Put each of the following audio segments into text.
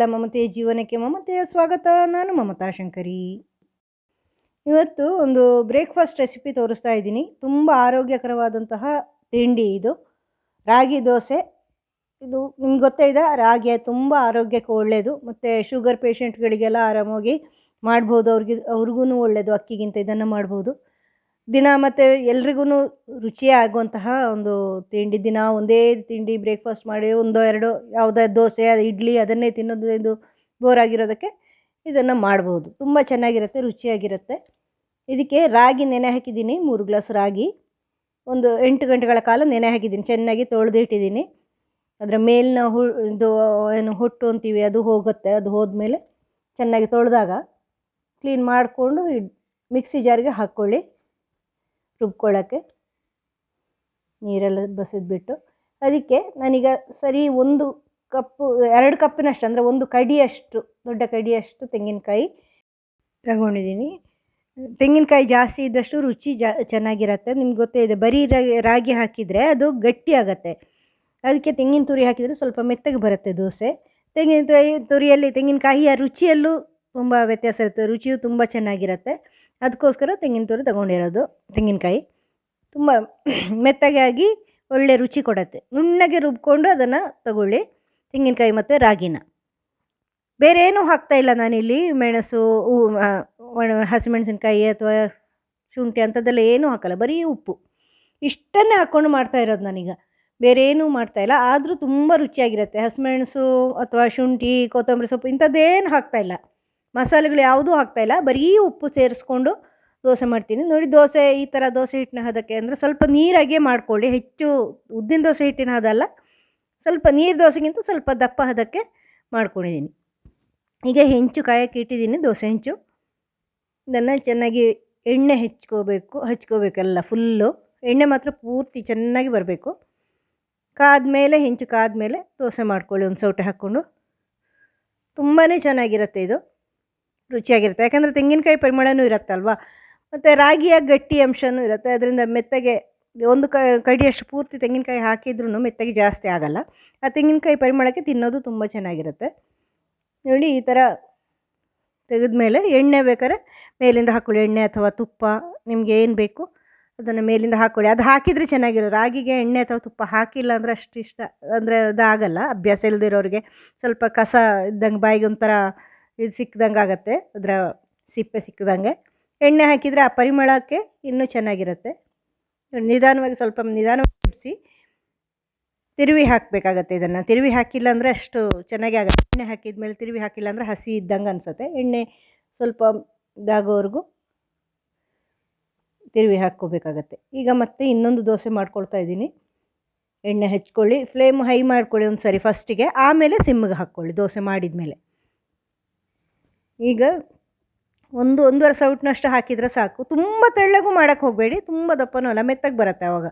ಪ್ರೀತಿಗೆಲ್ಲ ಮಮತೆಯ ಜೀವನಕ್ಕೆ ಮಮತೆಯ ಸ್ವಾಗತ. ನಾನು ಮಮತಾ ಶಂಕರಿ. ಇವತ್ತು ಒಂದು ಬ್ರೇಕ್ಫಾಸ್ಟ್ ರೆಸಿಪಿ ತೋರಿಸ್ತಾ ಇದ್ದೀನಿ. ತುಂಬ ಆರೋಗ್ಯಕರವಾದಂತಹ ತಿಂಡಿ ಇದು, ರಾಗಿ ದೋಸೆ. ಇದು ನಿಮ್ಗೆ ಗೊತ್ತೇ ಇದೆ, ರಾಗಿ ತುಂಬ ಆರೋಗ್ಯಕ್ಕೆ ಒಳ್ಳೆಯದು, ಮತ್ತು ಶುಗರ್ ಪೇಷಂಟ್ಗಳಿಗೆಲ್ಲ ಆರಾಮಾಗಿ ಮಾಡ್ಬೋದು. ಅವ್ರಿಗೂ ಒಳ್ಳೆಯದು, ಅಕ್ಕಿಗಿಂತ ಇದನ್ನು ಮಾಡ್ಬೋದು ದಿನ. ಮತ್ತು ಎಲ್ರಿಗೂ ರುಚಿಯೇ ಆಗುವಂತಹ ಒಂದು ತಿಂಡಿ. ದಿನ ಒಂದೇ ತಿಂಡಿ ಬ್ರೇಕ್ಫಾಸ್ಟ್ ಮಾಡಿ ಒಂದೋ ಎರಡೋ ಯಾವುದೇ ದೋಸೆ ಇಡ್ಲಿ ಅದನ್ನೇ ತಿನ್ನೋದು ಇದು ಬೋರ್ ಆಗಿರೋದಕ್ಕೆ ಇದನ್ನು ಮಾಡ್ಬೋದು. ತುಂಬ ಚೆನ್ನಾಗಿರುತ್ತೆ, ರುಚಿಯಾಗಿರುತ್ತೆ. ಇದಕ್ಕೆ ರಾಗಿ ನೆನೆ ಹಾಕಿದ್ದೀನಿ. 3 ಗ್ಲಾಸ್ ರಾಗಿ ಒಂದು 8 ಗಂಟೆಗಳ ಕಾಲ ನೆನೆ ಹಾಕಿದ್ದೀನಿ. ಚೆನ್ನಾಗಿ ತೊಳೆದಿಟ್ಟಿದ್ದೀನಿ. ಅದರ ಮೇಲಿನ ಇದು ಏನು ಹೊಟ್ಟು ಅಂತೀವಿ ಅದು ಹೋಗುತ್ತೆ. ಅದು ಹೋದ್ಮೇಲೆ ಚೆನ್ನಾಗಿ ತೊಳೆದಾಗ ಕ್ಲೀನ್ ಮಾಡಿಕೊಂಡು ಮಿಕ್ಸಿ ಜಾರಿಗೆ ಹಾಕ್ಕೊಳ್ಳಿ. ರುಬ್ಕೊಳ್ಳೋಕ್ಕೆ ನೀರೆಲ್ಲ ಬಸಿದ್ಬಿಟ್ಟು ಅದಕ್ಕೆ ನಾನೀಗ ಸರಿ 1 ಕಪ್ಪು 2 ಕಪ್ಪಿನಷ್ಟು, ಅಂದರೆ 1 ಕಡಿಯಷ್ಟು, ದೊಡ್ಡ ಕಡಿಯಷ್ಟು ತೆಂಗಿನಕಾಯಿ ತಗೊಂಡಿದ್ದೀನಿ. ತೆಂಗಿನಕಾಯಿ ಜಾಸ್ತಿ ಇದ್ದಷ್ಟು ರುಚಿ ಚೆನ್ನಾಗಿರುತ್ತೆ. ನಿಮ್ಗೆ ಗೊತ್ತೇ ಇದೆ, ಬರೀ ರಾಗಿ ಹಾಕಿದರೆ ಅದು ಗಟ್ಟಿ ಆಗುತ್ತೆ. ಅದಕ್ಕೆ ತೆಂಗಿನ ತುರಿ ಹಾಕಿದರೆ ಸ್ವಲ್ಪ ಮೆತ್ತಗೆ ಬರುತ್ತೆ ದೋಸೆ. ತೆಂಗಿನಕಾಯಿಯ ರುಚಿಯಲ್ಲೂ ತುಂಬ ವ್ಯತ್ಯಾಸ ಇರುತ್ತೆ, ರುಚಿಯು ತುಂಬ ಚೆನ್ನಾಗಿರುತ್ತೆ. ಅದಕ್ಕೋಸ್ಕರ ತೆಂಗಿನ ತುರಿ ತಗೊಂಡಿರೋದು. ತೆಂಗಿನಕಾಯಿ ತುಂಬ ಮೆತ್ತಗೆ ಆಗಿ ಒಳ್ಳೆ ರುಚಿ ಕೊಡುತ್ತೆ. ನುಣ್ಣಗೆ ರುಬ್ಕೊಂಡು ಅದನ್ನು ತಗೊಳ್ಳಿ, ತೆಂಗಿನಕಾಯಿ ಮತ್ತು ರಾಗಿನ. ಬೇರೆ ಏನೂ ಹಾಕ್ತಾಯಿಲ್ಲ ನಾನಿಲ್ಲಿ. ಮೆಣಸು, ಹಸಿಮೆಣಸಿನ್ಕಾಯಿ ಅಥವಾ ಶುಂಠಿ ಅಂಥದ್ದೆಲ್ಲ ಏನೂ ಹಾಕಲ್ಲ, ಬರೀ ಉಪ್ಪು ಇಷ್ಟನ್ನೇ ಹಾಕ್ಕೊಂಡು ಮಾಡ್ತಾ ಇರೋದು ನಾನೀಗ. ಬೇರೆ ಏನೂ ಮಾಡ್ತಾಯಿಲ್ಲ, ಆದರೂ ತುಂಬ ರುಚಿಯಾಗಿರುತ್ತೆ. ಹಸಿಮೆಣಸು ಅಥವಾ ಶುಂಠಿ, ಕೊತ್ತಂಬರಿ ಸೊಪ್ಪು ಇಂಥದ್ದೇನು ಹಾಕ್ತಾಯಿಲ್ಲ, ಮಸಾಲೆಗಳು ಯಾವುದೂ ಹಾಕ್ತಾಯಿಲ್ಲ. ಬರೀ ಉಪ್ಪು ಸೇರಿಸ್ಕೊಂಡು ದೋಸೆ ಮಾಡ್ತೀನಿ. ನೋಡಿ, ದೋಸೆ ಈ ಥರ ದೋಸೆ ಹಿಟ್ಟಿನ ಹದಕ್ಕೆ, ಅಂದರೆ ಸ್ವಲ್ಪ ನೀರಾಗೆ ಮಾಡ್ಕೊಳ್ಳಿ. ಹೆಚ್ಚು ಉದ್ದಿನ ದೋಸೆ ಹಿಟ್ಟಿನ ಹದಲ್ಲ, ಸ್ವಲ್ಪ ನೀರು ದೋಸೆಗಿಂತ ಸ್ವಲ್ಪ ದಪ್ಪ ಹದಕ್ಕೆ ಮಾಡ್ಕೊಂಡಿದ್ದೀನಿ. ಈಗ ಹೆಂಚು ಕಾಯಕ್ಕೆ ಇಟ್ಟಿದ್ದೀನಿ, ದೋಸೆ ಹೆಂಚು. ಇದನ್ನು ಚೆನ್ನಾಗಿ ಎಣ್ಣೆ ಹಚ್ಕೋಬೇಕೆಲ್ಲ ಫುಲ್ಲು. ಎಣ್ಣೆ ಮಾತ್ರ ಪೂರ್ತಿ ಚೆನ್ನಾಗಿ ಬರಬೇಕು. ಕಾದ್ಮೇಲೆ, ಹೆಂಚು ಕಾದ್ಮೇಲೆ ದೋಸೆ ಮಾಡ್ಕೊಳ್ಳಿ ಒಂದು ಸೌಟೆ ಹಾಕ್ಕೊಂಡು. ತುಂಬಾ ಚೆನ್ನಾಗಿರುತ್ತೆ, ಇದು ರುಚಿಯಾಗಿರುತ್ತೆ. ಯಾಕಂದರೆ ತೆಂಗಿನಕಾಯಿ ಪರಿಮಳನೂ ಇರುತ್ತಲ್ವ, ಮತ್ತು ರಾಗಿಯ ಗಟ್ಟಿ ಅಂಶವೂ ಇರುತ್ತೆ. ಅದರಿಂದ ಮೆತ್ತಗೆ ಒಂದು ಕಡಿಯಷ್ಟು ಪೂರ್ತಿ ತೆಂಗಿನಕಾಯಿ ಹಾಕಿದ್ರೂ ಮೆತ್ತಗೆ ಜಾಸ್ತಿ ಆಗೋಲ್ಲ. ಆ ತೆಂಗಿನಕಾಯಿ ಪರಿಮಳಕ್ಕೆ ತಿನ್ನೋದು ತುಂಬ ಚೆನ್ನಾಗಿರುತ್ತೆ. ನೋಡಿ, ಈ ಥರ ತೆಗೆದ್ಮೇಲೆ ಎಣ್ಣೆ ಬೇಕಾದ್ರೆ ಮೇಲಿಂದ ಹಾಕ್ಕೊಳ್ಳಿ. ಎಣ್ಣೆ ಅಥವಾ ತುಪ್ಪ ನಿಮಗೆ ಏನು ಬೇಕು ಅದನ್ನು ಮೇಲಿಂದ ಹಾಕ್ಕೊಳ್ಳಿ. ಅದು ಹಾಕಿದರೆ ಚೆನ್ನಾಗಿರೋದು. ರಾಗಿಗೆ ಎಣ್ಣೆ ಅಥವಾ ತುಪ್ಪ ಹಾಕಿಲ್ಲ ಅಂದರೆ ಅಷ್ಟು ಇಷ್ಟ, ಅಂದರೆ ಅದಾಗಲ್ಲ. ಅಭ್ಯಾಸ ಇಲ್ಲದಿರೋರಿಗೆ ಸ್ವಲ್ಪ ಕಸ ಇದ್ದಂಗೆ, ಬಾಯಿಗೆ ಒಂಥರ ಇದು ಸಿಕ್ಕಿದಂಗೆ ಆಗುತ್ತೆ, ಅದರ ಸಿಪ್ಪೆ ಸಿಕ್ಕಿದಂಗೆ. ಎಣ್ಣೆ ಹಾಕಿದರೆ ಆ ಪರಿಮಳಕ್ಕೆ ಇನ್ನೂ ಚೆನ್ನಾಗಿರುತ್ತೆ. ಸ್ವಲ್ಪ ನಿಧಾನವಾಗಿ ಬಿಡಿಸಿ ತಿರುವಿ ಹಾಕಬೇಕಾಗತ್ತೆ. ಇದನ್ನು ತಿರುವಿ ಹಾಕಿಲ್ಲ ಅಂದರೆ ಅಷ್ಟು ಚೆನ್ನಾಗಿ ಆಗುತ್ತೆ. ಎಣ್ಣೆ ಹಾಕಿದ ಮೇಲೆ ತಿರುವಿ ಹಾಕಿಲ್ಲ ಅಂದರೆ ಹಸಿ ಇದ್ದಂಗೆ ಅನಿಸುತ್ತೆ. ಎಣ್ಣೆ ಸ್ವಲ್ಪ ಇದಾಗೋವರೆಗೂ ತಿರುವಿ ಹಾಕ್ಕೋಬೇಕಾಗತ್ತೆ. ಈಗ ಮತ್ತೆ ಇನ್ನೊಂದು ದೋಸೆ ಮಾಡ್ಕೊಳ್ತಾ ಇದ್ದೀನಿ. ಎಣ್ಣೆ ಹಚ್ಕೊಳ್ಳಿ, ಫ್ಲೇಮ್ ಹೈ ಮಾಡ್ಕೊಳ್ಳಿ ಒಂದು ಸರಿ ಫಸ್ಟಿಗೆ, ಆಮೇಲೆ ಸಿಮ್ಮಿಗೆ ಹಾಕ್ಕೊಳ್ಳಿ ದೋಸೆ ಮಾಡಿದ ಮೇಲೆ. ಈಗ 1-1.5 ಸೌಟ್ನಷ್ಟು ಹಾಕಿದರೆ ಸಾಕು. ತುಂಬ ತೆಳ್ಳಗೂ ಮಾಡೋಕ್ಕೆ ಹೋಗಬೇಡಿ, ತುಂಬ ದಪ್ಪನೂ ಅಲ್ಲ, ಮೆತ್ತಗೆ ಬರುತ್ತೆ. ಆವಾಗ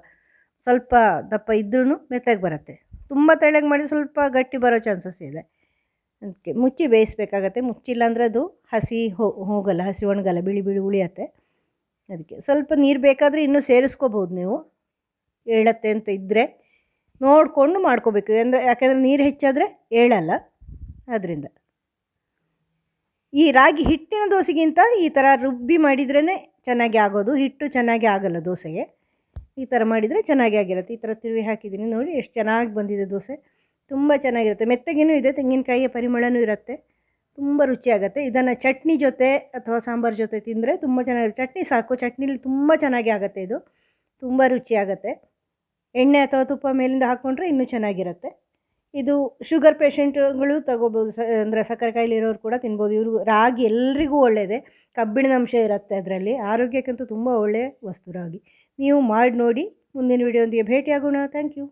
ಸ್ವಲ್ಪ ದಪ್ಪ ಇದ್ರೂ ಮೆತ್ತಗೆ ಬರುತ್ತೆ. ತುಂಬ ತೆಳ್ಳಗೆ ಮಾಡಿ ಸ್ವಲ್ಪ ಗಟ್ಟಿ ಬರೋ ಚಾನ್ಸಸ್ ಇದೆ. ಅದಕ್ಕೆ ಮುಚ್ಚಿ ಬೇಯಿಸ್ಬೇಕಾಗತ್ತೆ. ಮುಚ್ಚಿಲ್ಲ ಅಂದರೆ ಅದು ಹಸಿ ಹೋಗಲ್ಲ, ಹಸಿ ಒಣಗಲ್ಲ, ಬಿಳಿ ಬಿಳಿ ಉಳಿಯತ್ತೆ. ಅದಕ್ಕೆ ಸ್ವಲ್ಪ ನೀರು ಬೇಕಾದರೆ ಇನ್ನೂ ಸೇರಿಸ್ಕೋಬೋದು ನೀವು, ಏಳತ್ತೆ ಅಂತ ಇದ್ದರೆ ನೋಡಿಕೊಂಡು ಮಾಡ್ಕೋಬೇಕು. ಯಾಕೆಂದರೆ ನೀರು ಹೆಚ್ಚಾದರೆ ಏಳಲ್ಲ. ಅದರಿಂದ ಈ ರಾಗಿ ಹಿಟ್ಟಿನ ದೋಸೆಗಿಂತ ಈ ಥರ ರುಬ್ಬಿ ಮಾಡಿದ್ರೇ ಚೆನ್ನಾಗಿ ಆಗೋದು. ಹಿಟ್ಟು ಚೆನ್ನಾಗಿ ಆಗಲ್ಲ ದೋಸೆಗೆ. ಈ ಥರ ಮಾಡಿದರೆ ಚೆನ್ನಾಗಿ ಆಗಿರುತ್ತೆ. ಈ ಥರ ತಿರುವಿ ಹಾಕಿದ್ದೀನಿ, ನೋಡಿ ಎಷ್ಟು ಚೆನ್ನಾಗಿ ಬಂದಿದೆ ದೋಸೆ. ತುಂಬ ಚೆನ್ನಾಗಿರುತ್ತೆ, ಮೆತ್ತಗೇನೂ ಇದೆ, ತೆಂಗಿನಕಾಯಿಯ ಪರಿಮಳನೂ ಇರುತ್ತೆ, ತುಂಬ ರುಚಿಯಾಗುತ್ತೆ. ಇದನ್ನು ಚಟ್ನಿ ಜೊತೆ ಅಥವಾ ಸಾಂಬಾರು ಜೊತೆ ತಿಂದರೆ ತುಂಬ ಚೆನ್ನಾಗಿರುತ್ತೆ. ಚಟ್ನಿ ಸಾಕು, ಚಟ್ನಿಲಿ ತುಂಬ ಚೆನ್ನಾಗಿ ಆಗುತ್ತೆ. ಇದು ತುಂಬ ರುಚಿಯಾಗುತ್ತೆ. ಎಣ್ಣೆ ಅಥವಾ ತುಪ್ಪ ಮೇಲಿಂದ ಹಾಕ್ಕೊಂಡ್ರೆ ಇನ್ನೂ ಚೆನ್ನಾಗಿರುತ್ತೆ. ಇದು ಶುಗರ್ ಪೇಷಂಟ್ಗಳು ತಗೋಬೋದು, ಅಂದರೆ ಸಕ್ಕರೆ ಕಾಯಿಲೆ ಇರೋರು ಕೂಡ ತಿನ್ಬೋದು. ರಾಗಿ ಎಲ್ರಿಗೂ ಒಳ್ಳೆಯದೇ, ಕಬ್ಬಿಣದ ಅಂಶ ಇರುತ್ತೆ ಅದರಲ್ಲಿ. ಆರೋಗ್ಯಕ್ಕಂತೂ ತುಂಬ ಒಳ್ಳೆಯ ವಸ್ತು ರಾಗಿ. ನೀವು ಮಾಡಿ ನೋಡಿ. ಮುಂದಿನ ವಿಡಿಯೋದೊಂದಿಗೆ ಭೇಟಿಯಾಗೋಣ. Thank you.